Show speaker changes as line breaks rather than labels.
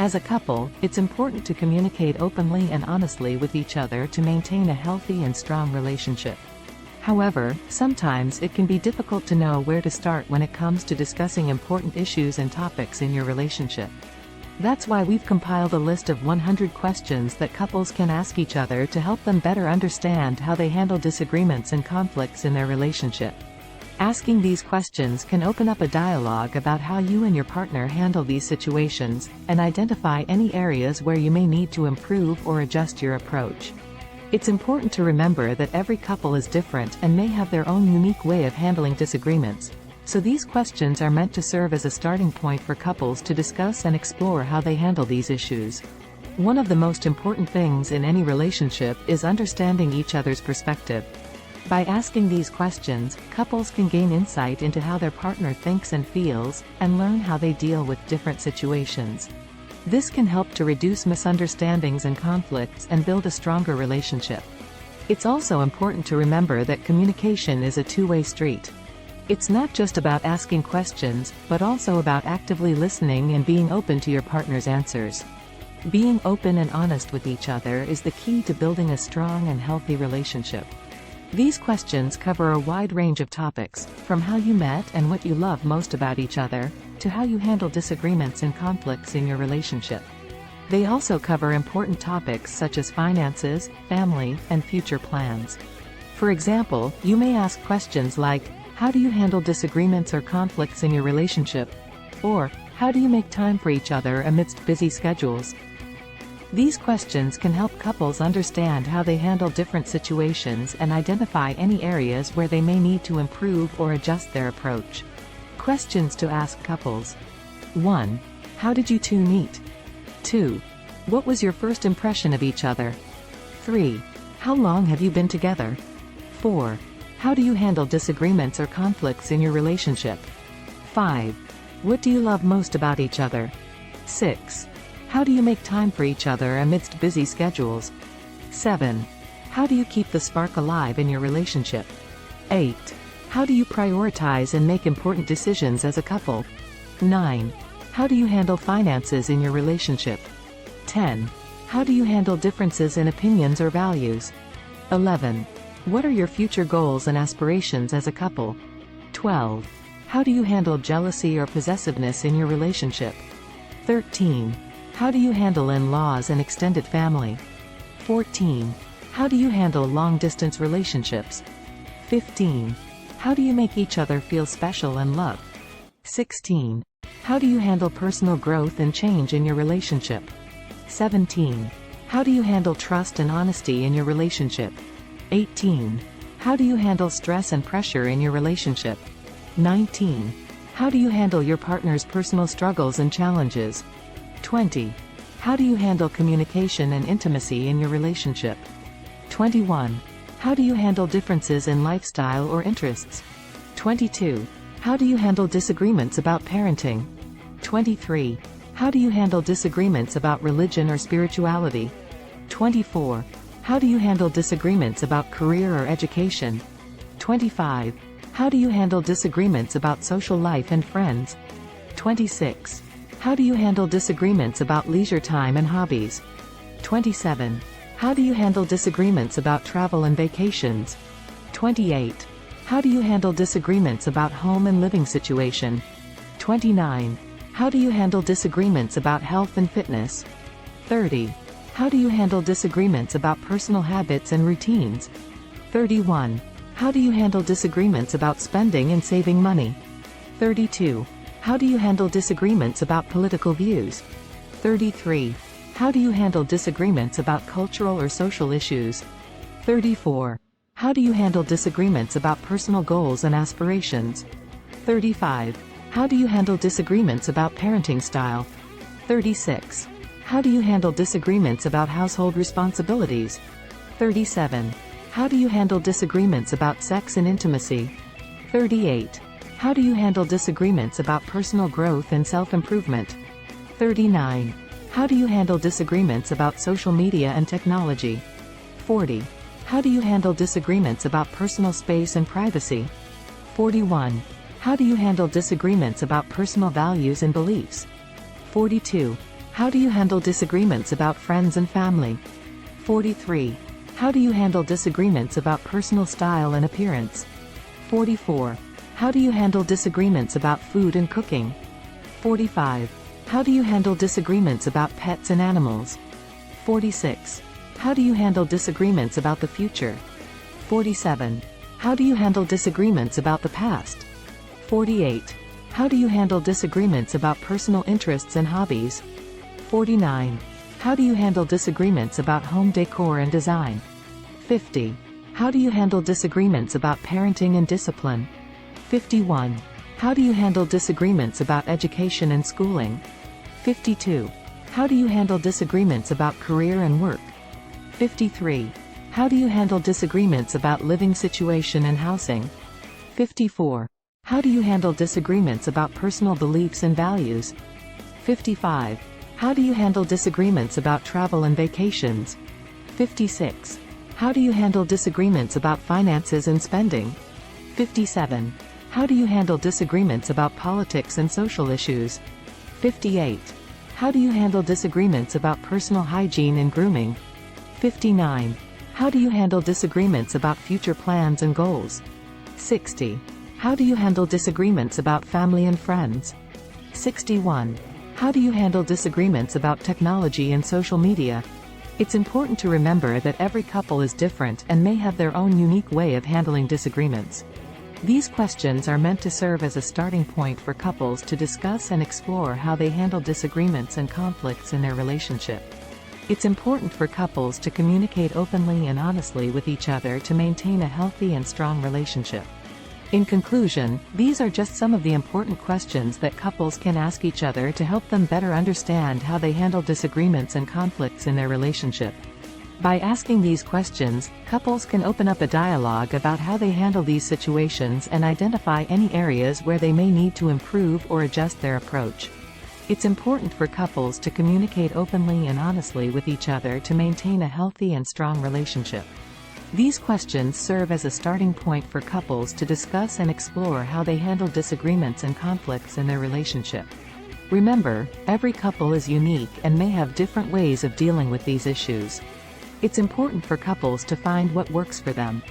As a couple, it's important to communicate openly and honestly with each other to maintain a healthy and strong relationship. However, sometimes it can be difficult to know where to start when it comes to discussing important issues and topics in your relationship. That's why we've compiled a list of 100 questions that couples can ask each other to help them better understand how they handle disagreements and conflicts in their relationship. Asking these questions can open up a dialogue about how you and your partner handle these situations, and identify any areas where you may need to improve or adjust your approach. It's important to remember that every couple is different and may have their own unique way of handling disagreements, so these questions are meant to serve as a starting point for couples to discuss and explore how they handle these issues. One of the most important things in any relationship is understanding each other's perspective. By asking these questions, couples can gain insight into how their partner thinks and feels, and learn how they deal with different situations. This can help to reduce misunderstandings and conflicts and build a stronger relationship. It's also important to remember that communication is a two-way street. It's not just about asking questions, but also about actively listening and being open to your partner's answers. Being open and honest with each other is the key to building a strong and healthy relationship. These questions cover a wide range of topics, from how you met and what you love most about each other, to how you handle disagreements and conflicts in your relationship. They also cover important topics such as finances, family, and future plans. For example, you may ask questions like, how do you handle disagreements or conflicts in your relationship? Or, how do you make time for each other amidst busy schedules? These questions can help couples understand how they handle different situations and identify any areas where they may need to improve or adjust their approach. Questions to ask couples. 1. How did you two meet? 2. What was your first impression of each other? 3. How long have you been together? 4. How do you handle disagreements or conflicts in your relationship? 5. What do you love most about each other? 6. How do you make time for each other amidst busy schedules? 7. How do you keep the spark alive in your relationship? 8. How do you prioritize and make important decisions as a couple? 9. How do you handle finances in your relationship? 10. How do you handle differences in opinions or values? 11. What are your future goals and aspirations as a couple? 12. How do you handle jealousy or possessiveness in your relationship? 13. How do you handle in-laws and extended family? 14. How do you handle long-distance relationships? 15. How do you make each other feel special and loved? 16. How do you handle personal growth and change in your relationship? 17. How do you handle trust and honesty in your relationship? 18. How do you handle stress and pressure in your relationship? 19. How do you handle your partner's personal struggles and challenges? 20. How do you handle communication and intimacy in your relationship? 21. How do you handle differences in lifestyle or interests? 22. How do you handle disagreements about parenting? 23. How do you handle disagreements about religion or spirituality? 24. How do you handle disagreements about career or education? 25. How do you handle disagreements about social life and friends? 26. How do you handle disagreements about leisure time and hobbies? 27. How do you handle disagreements about travel and vacations? 28. How do you handle disagreements about home and living situation? 29. How do you handle disagreements about health and fitness? 30. How do you handle disagreements about personal habits and routines? 31. How do you handle disagreements about spending and saving money? 32. How do you handle disagreements about political views? 33. How do you handle disagreements about cultural or social issues? 34. How do you handle disagreements about personal goals and aspirations? 35. How do you handle disagreements about parenting style? 36. How do you handle disagreements about household responsibilities? 37. How do you handle disagreements about sex and intimacy? 38. How do you handle disagreements about personal growth and self-improvement? 39. How do you handle disagreements about social media and technology? 40. How do you handle disagreements about personal space and privacy? 41. How do you handle disagreements about personal values and beliefs? 42. How do you handle disagreements about friends and family? 43. How do you handle disagreements about personal style and appearance? 44. How do you handle disagreements about food and cooking? 45. How do you handle disagreements about pets and animals? 46. How do you handle disagreements about the future? 47. How do you handle disagreements about the past? 48. How do you handle disagreements about personal interests and hobbies? 49. How do you handle disagreements about home decor and design? 50. How do you handle disagreements about parenting and discipline? 51. How do you handle disagreements about education and schooling? 52. How do you handle disagreements about career and work? 53. How do you handle disagreements about living situation and housing? 54. How do you handle disagreements about personal beliefs and values? 55. How do you handle disagreements about travel and vacations? 56. How do you handle disagreements about finances and spending? 57. How do you handle disagreements about politics and social issues? 58. How do you handle disagreements about personal hygiene and grooming? 59. How do you handle disagreements about future plans and goals? 60. How do you handle disagreements about family and friends? 61. How do you handle disagreements about technology and social media? It's important to remember that every couple is different and may have their own unique way of handling disagreements. These questions are meant to serve as a starting point for couples to discuss and explore how they handle disagreements and conflicts in their relationship. It's important for couples to communicate openly and honestly with each other to maintain a healthy and strong relationship. In conclusion, these are just some of the important questions that couples can ask each other to help them better understand how they handle disagreements and conflicts in their relationship. By asking these questions, couples can open up a dialogue about how they handle these situations and identify any areas where they may need to improve or adjust their approach. It's important for couples to communicate openly and honestly with each other to maintain a healthy and strong relationship. These questions serve as a starting point for couples to discuss and explore how they handle disagreements and conflicts in their relationship. Remember, every couple is unique and may have different ways of dealing with these issues. It's important for couples to find what works for them.